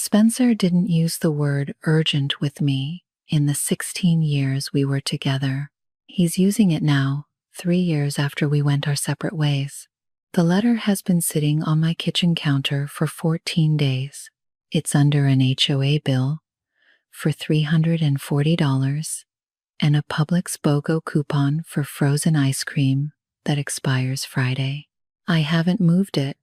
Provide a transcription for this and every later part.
Spencer didn't use the word urgent with me in the 16 years we were together. He's using it now, 3 years after we went our separate ways. The letter has been sitting on my kitchen counter for 14 days. It's under an HOA bill for $340 and a Publix BOGO coupon for frozen ice cream that expires Friday. I haven't moved it.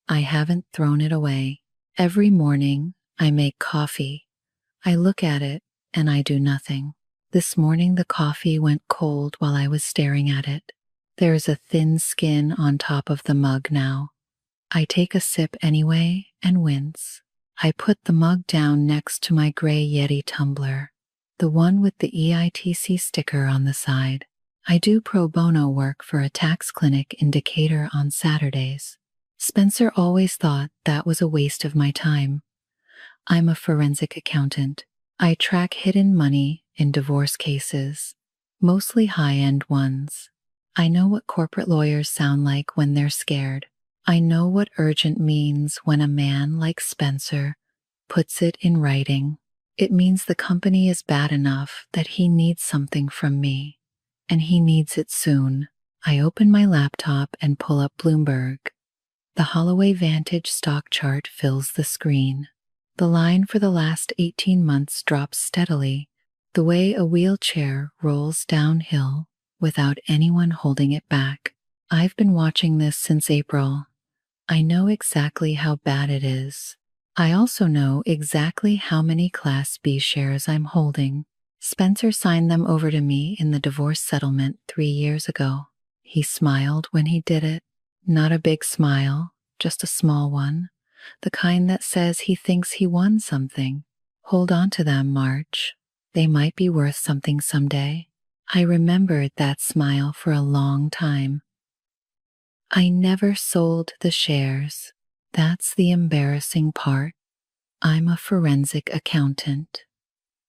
I haven't thrown it away. Every morning, I make coffee. I look at it and I do nothing. This morning the coffee went cold while I was staring at it. There's a thin skin on top of the mug now. I take a sip anyway and wince. I put the mug down next to my gray Yeti tumbler, the one with the EITC sticker on the side. I do pro bono work for a tax clinic in Decatur on Saturdays. Spencer always thought that was a waste of my time. I'm a forensic accountant. I track hidden money in divorce cases, mostly high-end ones. I know what corporate lawyers sound like when they're scared. I know what urgent means when a man like Spencer puts it in writing. It means the company is bad enough that he needs something from me, and he needs it soon. I open my laptop and pull up Bloomberg. The Holloway Vantage stock chart fills the screen. The line for the last 18 months drops steadily, the way a wheelchair rolls downhill without anyone holding it back. I've been watching this since April. I know exactly how bad it is. I also know exactly how many Class B shares I'm holding. Spencer signed them over to me in the divorce settlement 3 years ago. He smiled when he did it. Not a big smile, just a small one. The kind that says he thinks he won something. Hold on to them, March. They might be worth something someday. I remembered that smile for a long time. I never sold the shares. That's the embarrassing part. I'm a forensic accountant.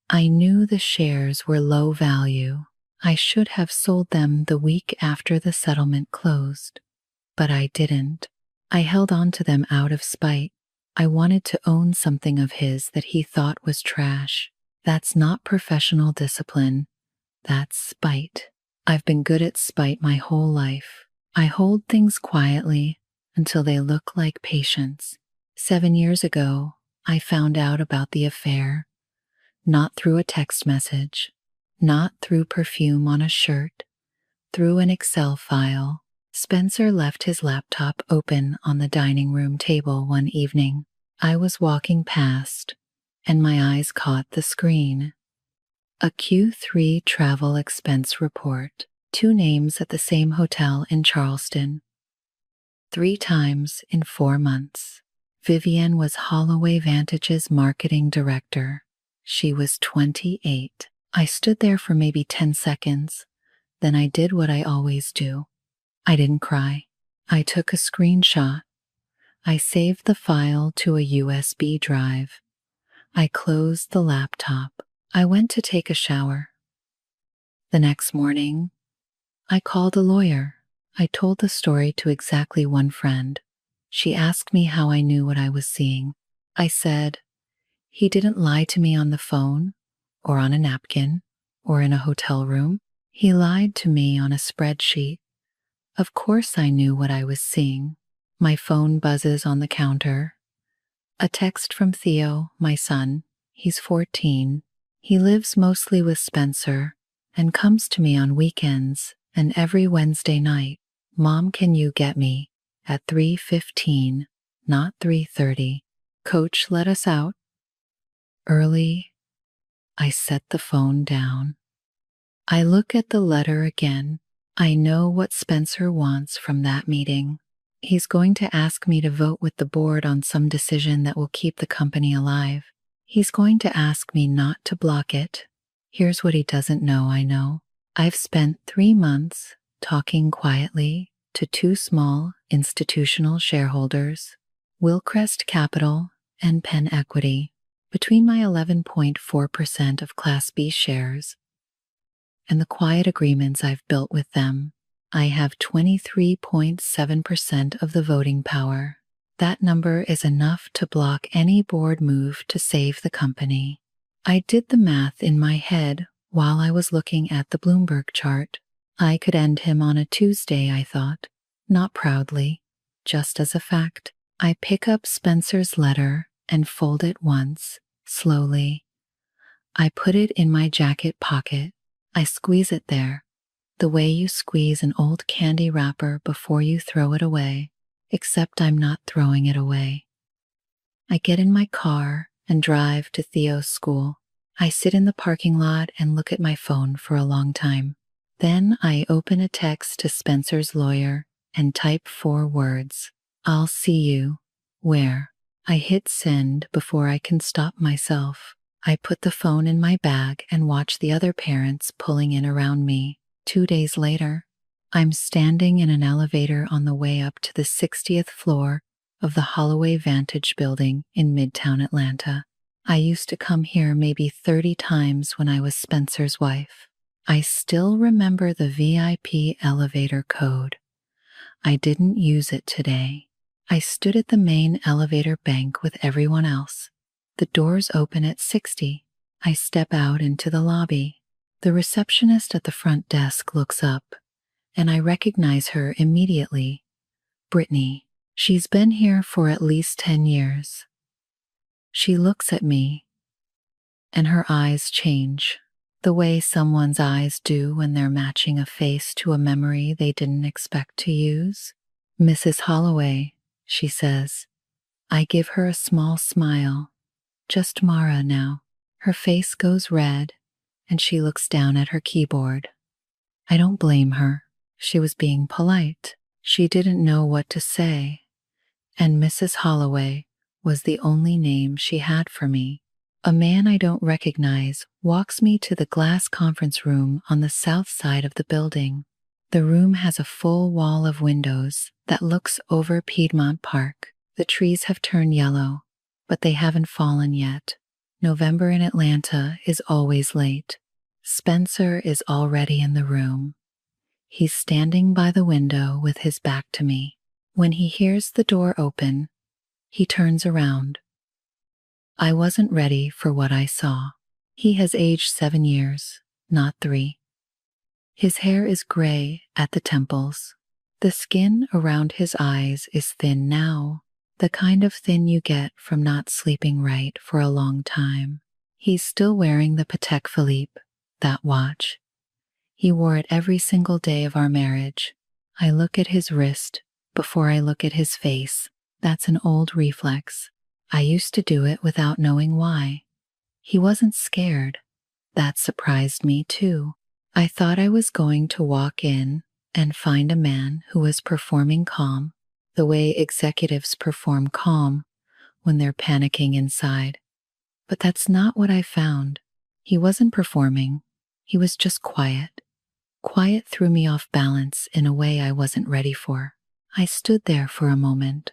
I knew the shares were low value. I should have sold them the week after the settlement closed. But I didn't. I held on to them out of spite. I wanted to own something of his that he thought was trash. That's not professional discipline. That's spite. I've been good at spite my whole life. I hold things quietly until they look like patience. 7 years ago, I found out about the affair. Not through a text message, not through perfume on a shirt, through an Excel file. Spencer left his laptop open on the dining room table one evening. I was walking past, and my eyes caught the screen. A Q3 travel expense report. 2 names at the same hotel in Charleston. 3 times in 4 months. Vivian was Holloway Vantage's marketing director. She was 28. I stood there for maybe 10 seconds. Then I did what I always do. I didn't cry. I took a screenshot. I saved the file to a USB drive. I closed the laptop. I went to take a shower. The next morning, I called a lawyer. I told the story to exactly one friend. She asked me how I knew what I was seeing. I said, he didn't lie to me on the phone, or on a napkin, or in a hotel room. He lied to me on a spreadsheet. Of course I knew what I was seeing. My phone buzzes on the counter. A text from Theo, my son. He's 14. He lives mostly with Spencer and comes to me on weekends and every Wednesday night. Mom, can you get me at 3:15, not 3:30? Coach let us out early. I set the phone down. I look at the letter again. I know what Spencer wants from that meeting. He's going to ask me to vote with the board on some decision that will keep the company alive. He's going to ask me not to block it. Here's what he doesn't know I know. I've spent 3 months talking quietly to 2 small institutional shareholders, Willcrest Capital and Penn Equity, between my 11.4% of Class B shares and the quiet agreements I've built with them. I have 23.7% of the voting power. That number is enough to block any board move to save the company. I did the math in my head while I was looking at the Bloomberg chart. I could end him on a Tuesday, I thought. Not proudly, just as a fact. I pick up Spencer's letter and fold it once, slowly. I put it in my jacket pocket. I squeeze it there, the way you squeeze an old candy wrapper before you throw it away, except I'm not throwing it away. I get in my car and drive to Theo's school. I sit in the parking lot and look at my phone for a long time. Then I open a text to Spencer's lawyer and type 4 words. I'll see you. Where? I hit send before I can stop myself. I put the phone in my bag and watch the other parents pulling in around me. 2 days later, I'm standing in an elevator on the way up to the 60th floor of the Holloway Vantage building in Midtown Atlanta. I used to come here maybe 30 times when I was Spencer's wife. I still remember the VIP elevator code. I didn't use it today. I stood at the main elevator bank with everyone else. The doors open at 60. I step out into the lobby. The receptionist at the front desk looks up, and I recognize her immediately. Brittany. She's been here for at least 10 years. She looks at me, and her eyes change, the way someone's eyes do when they're matching a face to a memory they didn't expect to use. Mrs. Holloway, she says. I give her a small smile. Just Mara now. Her face goes red, and she looks down at her keyboard. I don't blame her. She was being polite. She didn't know what to say. And Mrs. Holloway was the only name she had for me. A man I don't recognize walks me to the glass conference room on the south side of the building. The room has a full wall of windows that looks over Piedmont Park. The trees have turned yellow, but they haven't fallen yet. November in Atlanta is always late. Spencer is already in the room. He's standing by the window with his back to me. When he hears the door open, he turns around. I wasn't ready for what I saw. He has aged 7 years, not 3. His hair is gray at the temples. The skin around his eyes is thin now, the kind of thin you get from not sleeping right for a long time. He's still wearing the Patek Philippe, that watch. He wore it every single day of our marriage. I look at his wrist before I look at his face. That's an old reflex. I used to do it without knowing why. He wasn't scared. That surprised me too. I thought I was going to walk in and find a man who was performing calm, the way executives perform calm when they're panicking inside. But that's not what I found. He wasn't performing. He was just quiet. Quiet threw me off balance in a way I wasn't ready for. I stood there for a moment,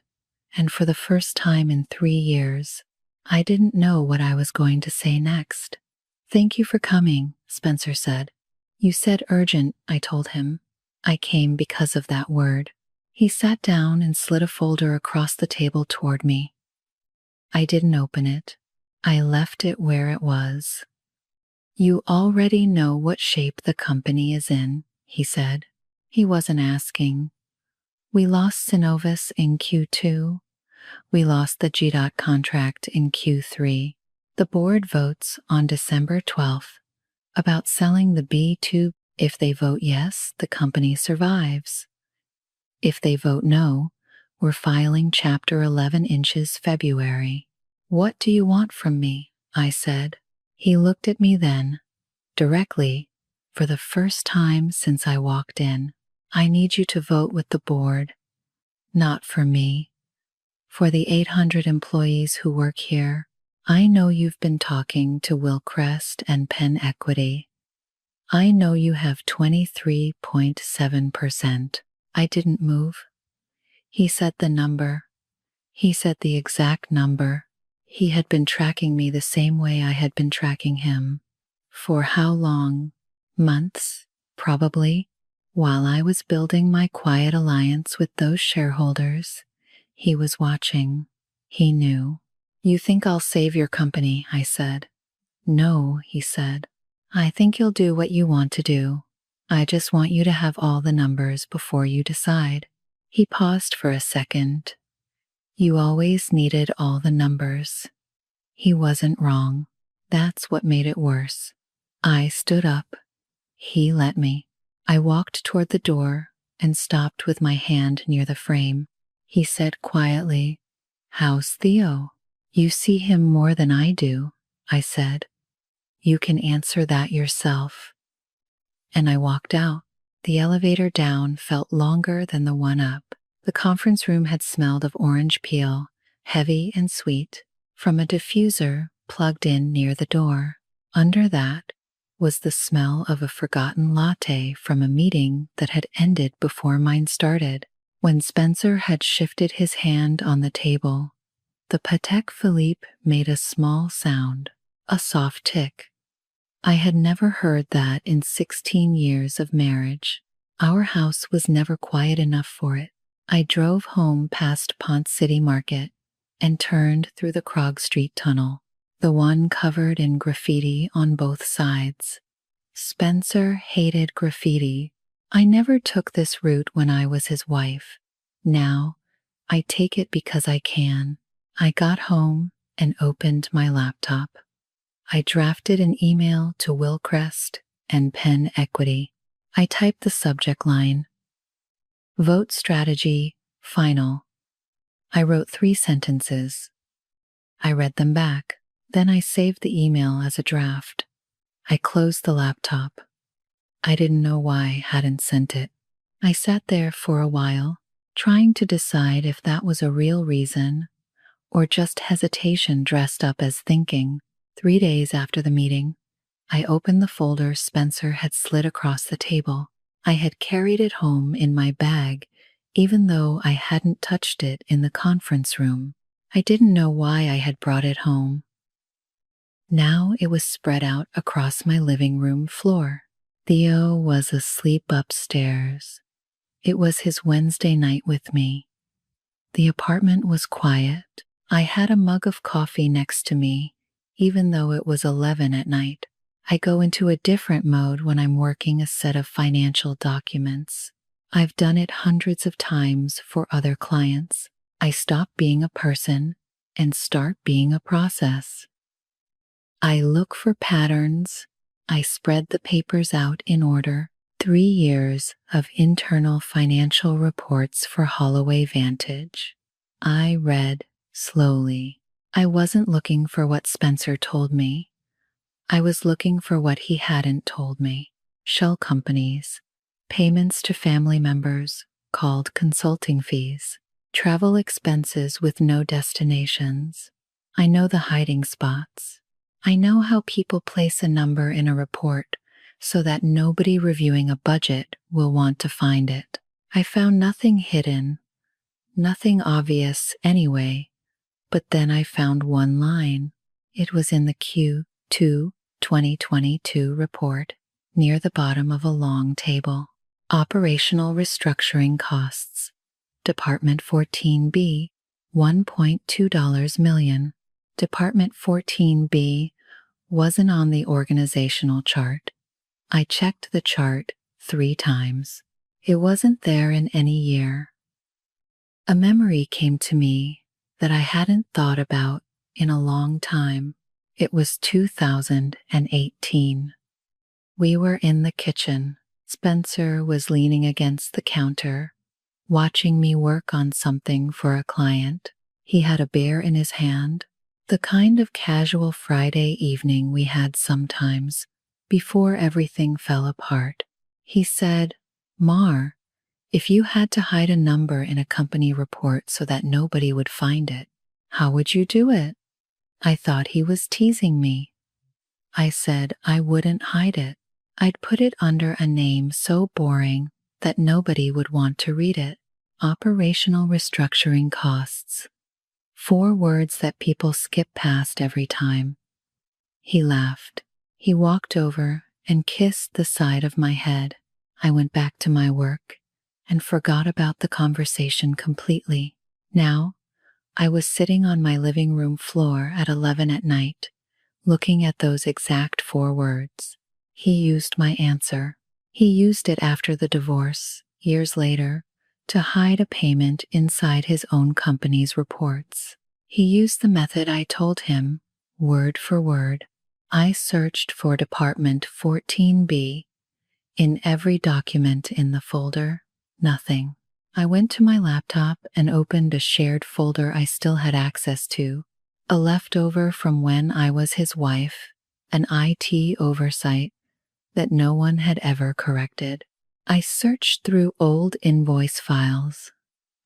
and for the first time in 3 years, I didn't know what I was going to say next. Thank you for coming, Spencer said. You said urgent, I told him. I came because of that word. He sat down and slid a folder across the table toward me. I didn't open it. I left it where it was. You already know what shape the company is in, he said. He wasn't asking. We lost Synovus in Q2. We lost the GDOT contract in Q3. The board votes on December 12th about selling the B2. If they vote yes, the company survives. If they vote no, we're filing Chapter 11 inches February. What do you want from me? I said. He looked at me then, directly, for the first time since I walked in. I need you to vote with the board. Not for me. For the 800 employees who work here. I know you've been talking to Wilcrest and Penn Equity. I know you have 23.7%. I didn't move. He said the number. He said the exact number. He had been tracking me the same way I had been tracking him. For how long? Months, probably. While I was building my quiet alliance with those shareholders, He was watching. He knew. You think I'll save your company, I said. No, he said. I think you'll do what you want to do. I just want you to have all the numbers before you decide. He paused for a second. You always needed all the numbers. He wasn't wrong. That's what made it worse. I stood up. He let me. I walked toward the door and stopped with my hand near the frame. He said quietly, How's Theo? You see him more than I do, I said. You can answer that yourself. And I walked out. The elevator down felt longer than the one up. The conference room had smelled of orange peel, heavy and sweet, from a diffuser plugged in near the door. Under that was the smell of a forgotten latte from a meeting that had ended before mine started. When Spencer had shifted his hand on the table, the Patek Philippe made a small sound, a soft tick. I had never heard that in 16 years of marriage. Our house was never quiet enough for it. I drove home past Ponce City Market and turned through the Krog Street Tunnel, the one covered in graffiti on both sides. Spencer hated graffiti. I never took this route when I was his wife. Now, I take it because I can. I got home and opened my laptop. I drafted an email to Willcrest and Penn Equity. I typed the subject line, Vote Strategy, Final. I wrote 3 sentences. I read them back. Then I saved the email as a draft. I closed the laptop. I didn't know why I hadn't sent it. I sat there for a while, trying to decide if that was a real reason or just hesitation dressed up as thinking. 3 days after the meeting, I opened the folder Spencer had slid across the table. I had carried it home in my bag, even though I hadn't touched it in the conference room. I didn't know why I had brought it home. Now it was spread out across my living room floor. Theo was asleep upstairs. It was his Wednesday night with me. The apartment was quiet. I had a mug of coffee next to me, even though it was 11 at night. I go into a different mode when I'm working a set of financial documents. I've done it hundreds of times for other clients. I stop being a person and start being a process. I look for patterns. I spread the papers out in order. 3 years of internal financial reports for Holloway Vantage. I read slowly. I wasn't looking for what Spencer told me. I was looking for what he hadn't told me. Shell companies, payments to family members, called consulting fees, travel expenses with no destinations. I know the hiding spots. I know how people place a number in a report so that nobody reviewing a budget will want to find it. I found nothing hidden, nothing obvious anyway, but then I found one line. It was in the Q2 2022 report, near the bottom of a long table. Operational restructuring costs. Department 14B, $1.2 million. Department 14B wasn't on the organizational chart. I checked the chart 3 times. It wasn't there in any year. A memory came to me that I hadn't thought about in a long time. It was 2018. We were in the kitchen. Spencer was leaning against the counter, watching me work on something for a client. He had a beer in his hand, the kind of casual Friday evening we had sometimes before everything fell apart. He said, Mar, if you had to hide a number in a company report so that nobody would find it, how would you do it? I thought he was teasing me. I said I wouldn't hide it. I'd put it under a name so boring that nobody would want to read it. Operational restructuring costs. 4 words that people skip past every time. He laughed. He walked over and kissed the side of my head. I went back to my work and forgot about the conversation completely. Now, I was sitting on my living room floor at 11 at night, looking at those exact 4 words. He used my answer. He used it after the divorce, years later, to hide a payment inside his own company's reports. He used the method I told him, word for word. I searched for Department 14B in every document in the folder. Nothing. I went to my laptop and opened a shared folder I still had access to, a leftover from when I was his wife, an IT oversight that no one had ever corrected. I searched through old invoice files.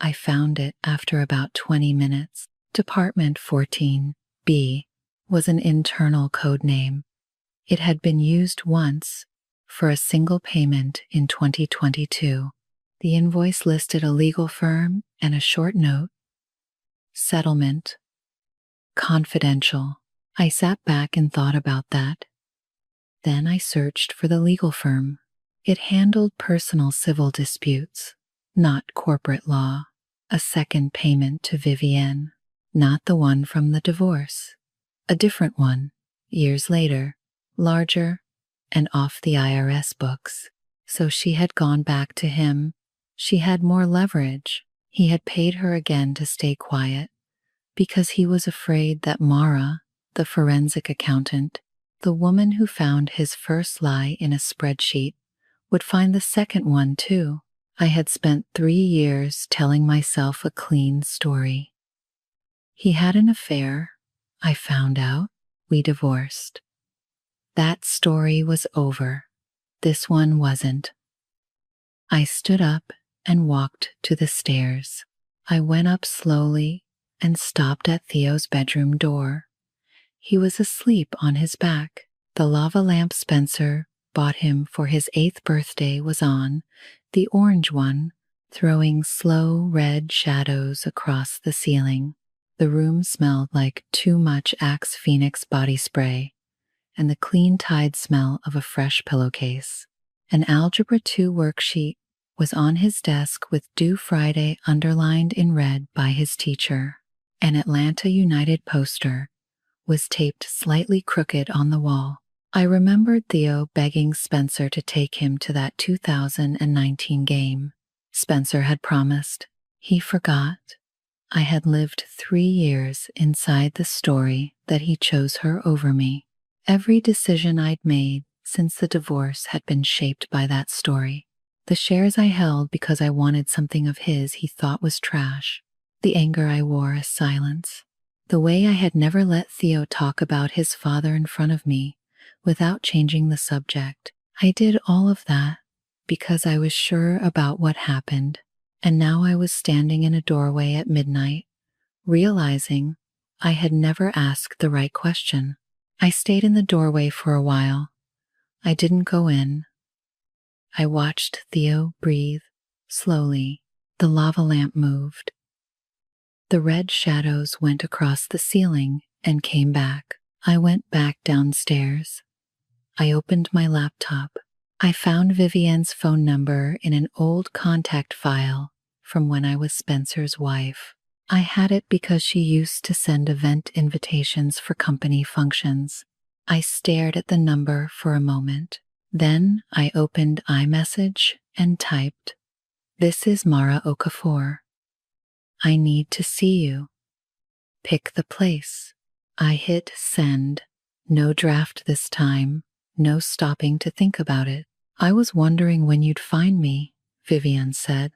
I found it after about 20 minutes. Department 14B was an internal code name. It had been used once for a single payment in 2022. The invoice listed a legal firm and a short note. Settlement. Confidential. I sat back and thought about that. Then I searched for the legal firm. It handled personal civil disputes, not corporate law. A second payment to Vivienne, not the one from the divorce. A different one, years later, larger, and off the IRS books. So she had gone back to him. She had more leverage. He had paid her again to stay quiet, because he was afraid that Mara, the forensic accountant, the woman who found his first lie in a spreadsheet, would find the second one too. I had spent 3 years telling myself a clean story. He had an affair. I found out. We divorced. That story was over. This one wasn't. I stood up and walked to the stairs. I went up slowly and stopped at Theo's bedroom door. He was asleep on his back. The lava lamp Spencer bought him for his 8th birthday was on, the orange one, throwing slow red shadows across the ceiling. The room smelled like too much Axe Phoenix body spray and the clean Tide smell of a fresh pillowcase. An Algebra 2 worksheet was on his desk with due Friday underlined in red by his teacher. An Atlanta United poster was taped slightly crooked on the wall. I remembered Theo begging Spencer to take him to that 2019 game. Spencer had promised. He forgot. I had lived 3 years inside the story that he chose her over me. Every decision I'd made since the divorce had been shaped by that story. The shares I held because I wanted something of his he thought was trash. The anger I wore as silence. The way I had never let Theo talk about his father in front of me without changing the subject. I did all of that because I was sure about what happened, and now I was standing in a doorway at midnight, realizing I had never asked the right question. I stayed in the doorway for a while. I didn't go in. I watched Theo breathe slowly. The lava lamp moved. The red shadows went across the ceiling and came back. I went back downstairs. I opened my laptop. I found Vivienne's phone number in an old contact file from when I was Spencer's wife. I had it because she used to send event invitations for company functions. I stared at the number for a moment. Then I opened iMessage and typed, "This is Mara Okafor. I need to see you. Pick the place." I hit send. No draft this time. No stopping to think about it. "I was wondering when you'd find me," Vivienne said.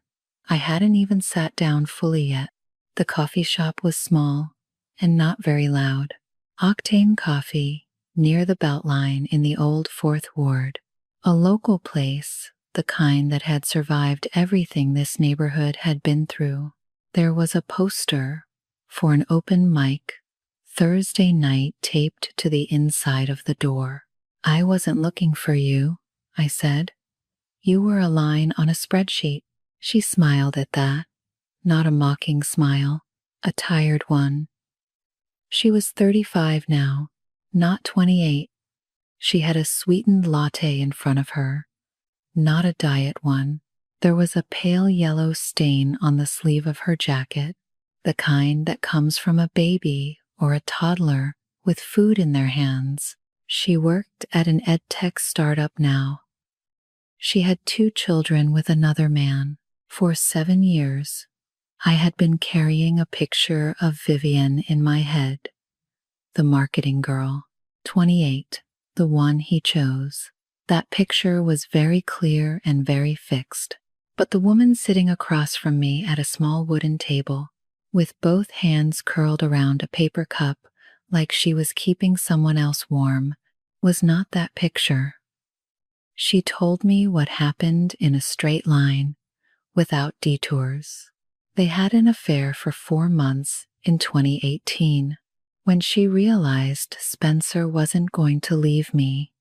I hadn't even sat down fully yet. The coffee shop was small and not very loud. Octane Coffee, near the Beltline in the old 4th Ward. A local place, the kind that had survived everything this neighborhood had been through. There was a poster for an open mic Thursday night taped to the inside of the door. "I wasn't looking for you," I said. "You were a line on a spreadsheet." She smiled at that, not a mocking smile, a tired one. She was 35 now, not 28. She had a sweetened latte in front of her, not a diet one. There was a pale yellow stain on the sleeve of her jacket. the kind that comes from a baby or a toddler with food in their hands. She worked at an edtech startup now. She had 2 children with another man. For 7 years, I had been carrying a picture of Vivian in my head, the marketing girl, 28, the one he chose. That picture was very clear and very fixed. But the woman sitting across from me at a small wooden table, with both hands curled around a paper cup like she was keeping someone else warm, was not that picture. She told me what happened in a straight line, without detours. They had an affair for 4 months in 2018. When she realized Spencer wasn't going to leave me,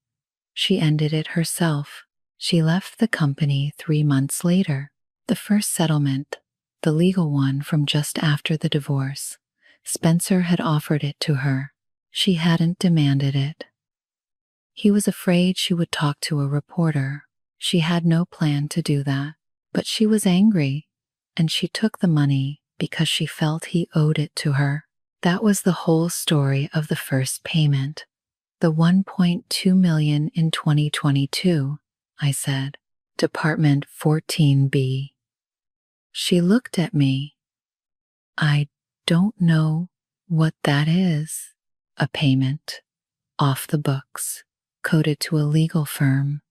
she ended it herself. She left the company 3 months later. The first settlement, the legal one from just after the divorce, Spencer had offered it to her. She hadn't demanded it. He was afraid she would talk to a reporter. She had no plan to do that. But she was angry, and she took the money because she felt he owed it to her. That was the whole story of the first payment. The $1.2 million in 2022, I said. Department 14B. She looked at me. I don't know what that is. A payment. Off the books. Coded to a legal firm.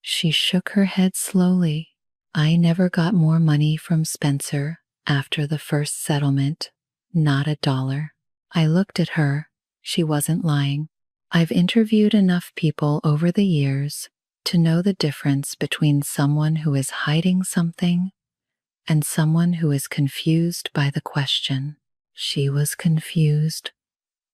She shook her head slowly. I never got more money from Spencer after the first settlement. Not $1. I looked at her. She wasn't lying. I've interviewed enough people over the years to know the difference between someone who is hiding something and someone who is confused by the question. She was confused.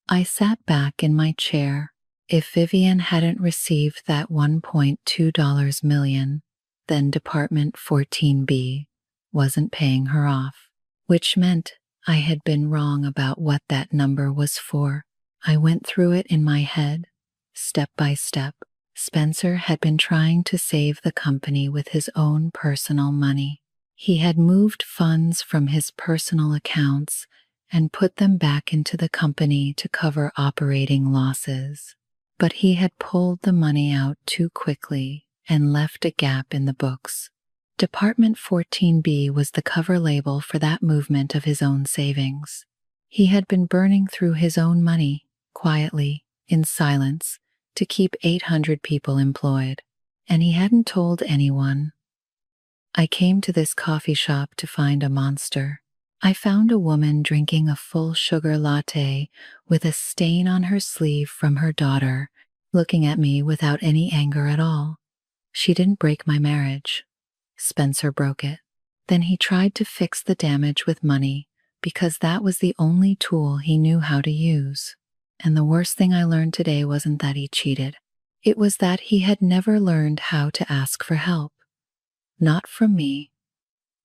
I sat back in my chair. If Vivian hadn't received that $1.2 million, then Department 14B wasn't paying her off, which meant I had been wrong about what that number was for. I went through it in my head, step by step. Spencer had been trying to save the company with his own personal money. He had moved funds from his personal accounts and put them back into the company to cover operating losses. But he had pulled the money out too quickly and left a gap in the books. Department 14B was the cover label for that movement of his own savings. He had been burning through his own money, quietly, in silence, to keep 800 people employed, and he hadn't told anyone. I came to this coffee shop to find a monster. I found a woman drinking a full sugar latte with a stain on her sleeve from her daughter, looking at me without any anger at all. She didn't break my marriage. Spencer broke it. Then he tried to fix the damage with money because that was the only tool he knew how to use. And the worst thing I learned today wasn't that he cheated. It was that he had never learned how to ask for help. Not from me.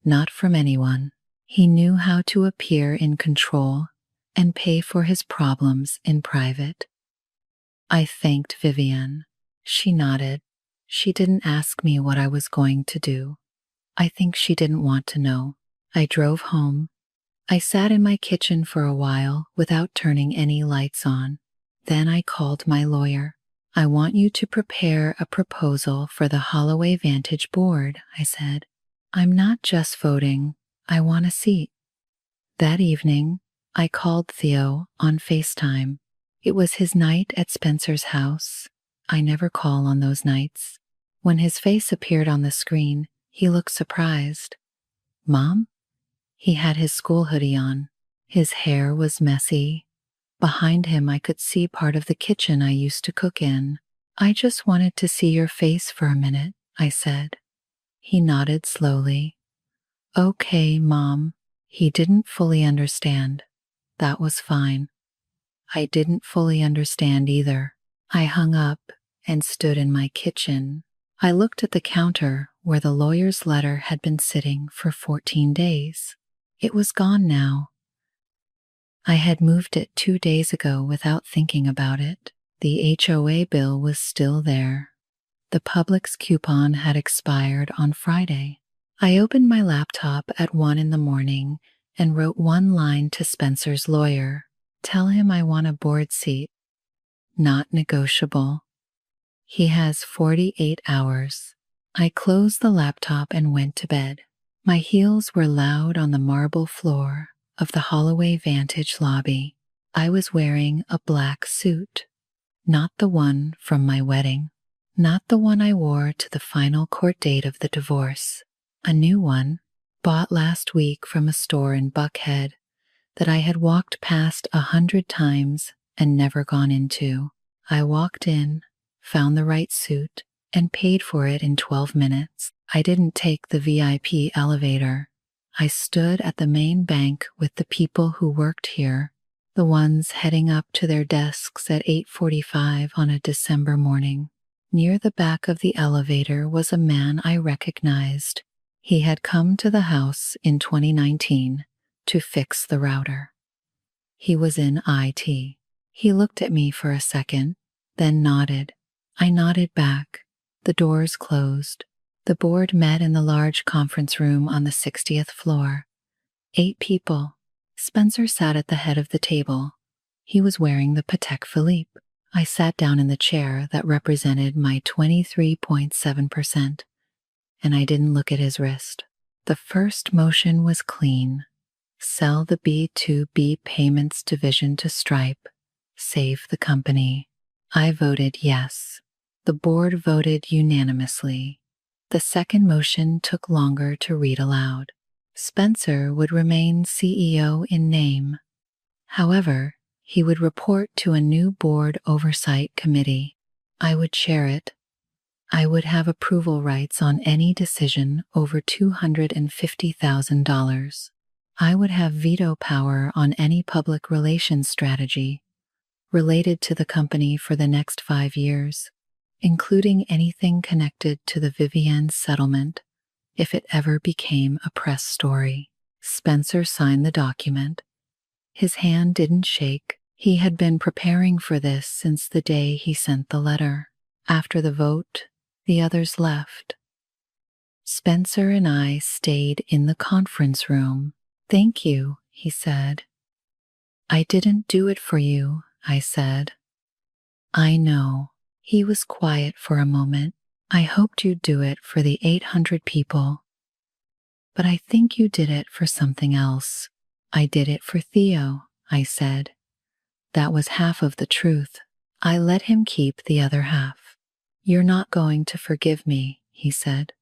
Not from anyone. He knew how to appear in control and pay for his problems in private. I thanked Vivian. She nodded. She didn't ask me what I was going to do. I think she didn't want to know. I drove home. I sat in my kitchen for a while without turning any lights on. Then I called my lawyer. I want you to prepare a proposal for the Holloway Vantage Board, I said. I'm not just voting. I want a seat. That evening, I called Theo on FaceTime. It was his night at Spencer's house. I never call on those nights. When his face appeared on the screen, he looked surprised. Mom? He had his school hoodie on. His hair was messy. Behind him, I could see part of the kitchen I used to cook in. I just wanted to see your face for a minute, I said. He nodded slowly. Okay, Mom. He didn't fully understand. That was fine. I didn't fully understand either. I hung up and stood in my kitchen. I looked at the counter where the lawyer's letter had been sitting for 14 days. It was gone now. I had moved it 2 days ago without thinking about it. The HOA bill was still there. The Publix coupon had expired on Friday. I opened my laptop at 1 in the morning and wrote one line to Spencer's lawyer. Tell him I want a board seat. Not negotiable. He has 48 hours. I closed the laptop and went to bed. My heels were loud on the marble floor of the Holloway Vantage lobby. I was wearing a black suit, not the one from my wedding, not the one I wore to the final court date of the divorce. A new one, bought last week from a store in Buckhead that I had walked past 100 times and never gone into. I walked in, found the right suit, and paid for it in 12 minutes. I didn't take the VIP elevator. I stood at the main bank with the people who worked here, the ones heading up to their desks at 8:45 on a December morning. Near the back of the elevator was a man I recognized. He had come to the house in 2019 to fix the router. He was in IT. He looked at me for a second, then nodded. I nodded back. The doors closed. The board met in the large conference room on the 60th floor. 8 people. Spencer sat at the head of the table. He was wearing the Patek Philippe. I sat down in the chair that represented my 23.7%, and I didn't look at his wrist. The first motion was clean. Sell the B2B payments division to Stripe. Save the company. I voted yes. The board voted unanimously. The second motion took longer to read aloud. Spencer would remain CEO in name. However, he would report to a new board oversight committee. I would chair it. I would have approval rights on any decision over $250,000. I would have veto power on any public relations strategy related to the company for the next 5 years, including anything connected to the Vivienne settlement if it ever became a press story. Spencer signed the document. His hand didn't shake. He had been preparing for this since the day he sent the letter. After the vote, the others left. Spencer and I stayed in the conference room. Thank you, he said. I didn't do it for you, I said. I know. He was quiet for a moment. I hoped you'd do it for the 800 people. But I think you did it for something else. I did it for Theo, I said. That was half of the truth. I let him keep the other half. You're not going to forgive me, he said.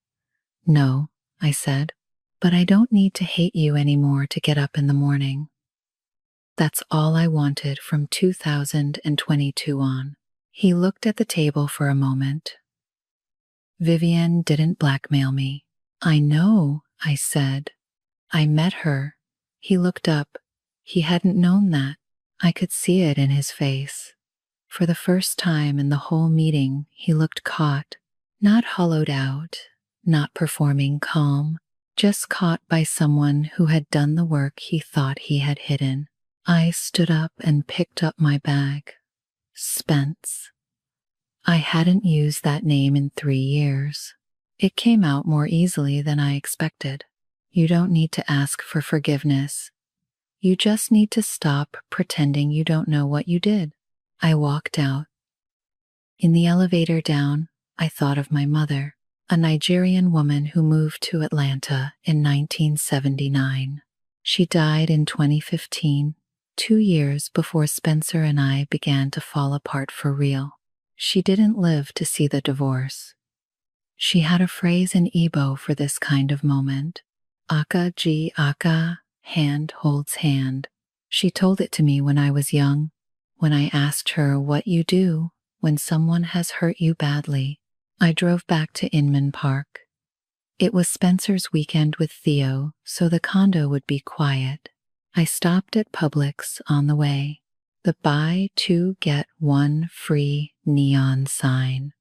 No, I said, but I don't need to hate you anymore to get up in the morning. That's all I wanted from 2022 on. He looked at the table for a moment. Vivienne didn't blackmail me. I know, I said. I met her. He looked up. He hadn't known that. I could see it in his face. For the first time in the whole meeting, he looked caught, not hollowed out, not performing calm, just caught by someone who had done the work he thought he had hidden. I stood up and picked up my bag. Spence. I hadn't used that name in 3 years. It came out more easily than I expected. You don't need to ask for forgiveness. You just need to stop pretending you don't know what you did. I walked out. In the elevator down, I thought of my mother, a Nigerian woman who moved to Atlanta in 1979. She died in 2015, 2 years before Spencer and I began to fall apart for real. She didn't live to see the divorce. She had a phrase in Igbo for this kind of moment. Aka ji aka, hand holds hand. She told it to me when I was young, when I asked her what you do when someone has hurt you badly. I drove back to Inman Park. It was Spencer's weekend with Theo, so the condo would be quiet. I stopped at Publix on the way. The buy 2 get 1 free neon sign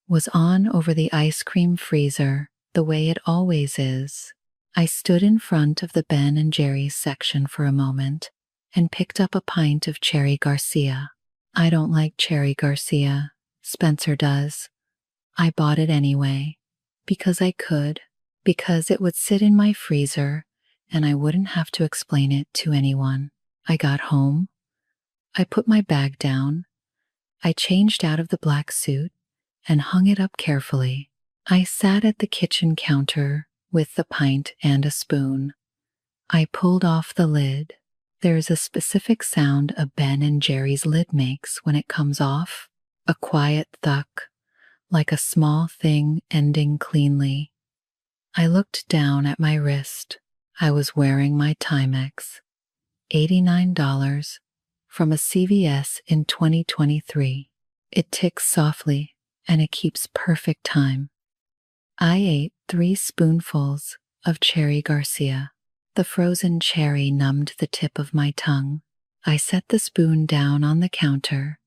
was on over the ice cream freezer, the way it always is. I stood in front of the Ben & Jerry's section for a moment and picked up a pint of Cherry Garcia. I don't like Cherry Garcia. Spencer does. I bought it anyway, because I could, because it would sit in my freezer and I wouldn't have to explain it to anyone. I got home. I put my bag down. I changed out of the black suit and hung it up carefully. I sat at the kitchen counter with the pint and a spoon. I pulled off the lid. There's a specific sound a Ben and Jerry's lid makes when it comes off. A quiet thuck, like a small thing ending cleanly. I looked down at my wrist. I was wearing my Timex. $89 from a CVS in 2023. It ticks softly and it keeps perfect time. I ate 3 spoonfuls of Cherry Garcia. The frozen cherry numbed the tip of my tongue. I set the spoon down on the counter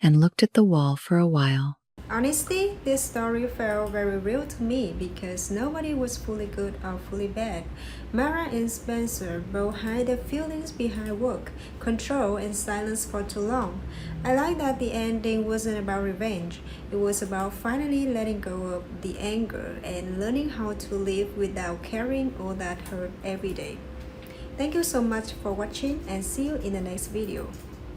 and looked at the wall for a while. Honestly, this story felt very real to me because nobody was fully good or fully bad. Mara and Spencer both hid the feelings behind work, control, and silence for too long. I like that the ending wasn't about revenge. It was about finally letting go of the anger and learning how to live without carrying all that hurt every day. Thank you so much for watching and see you in the next video.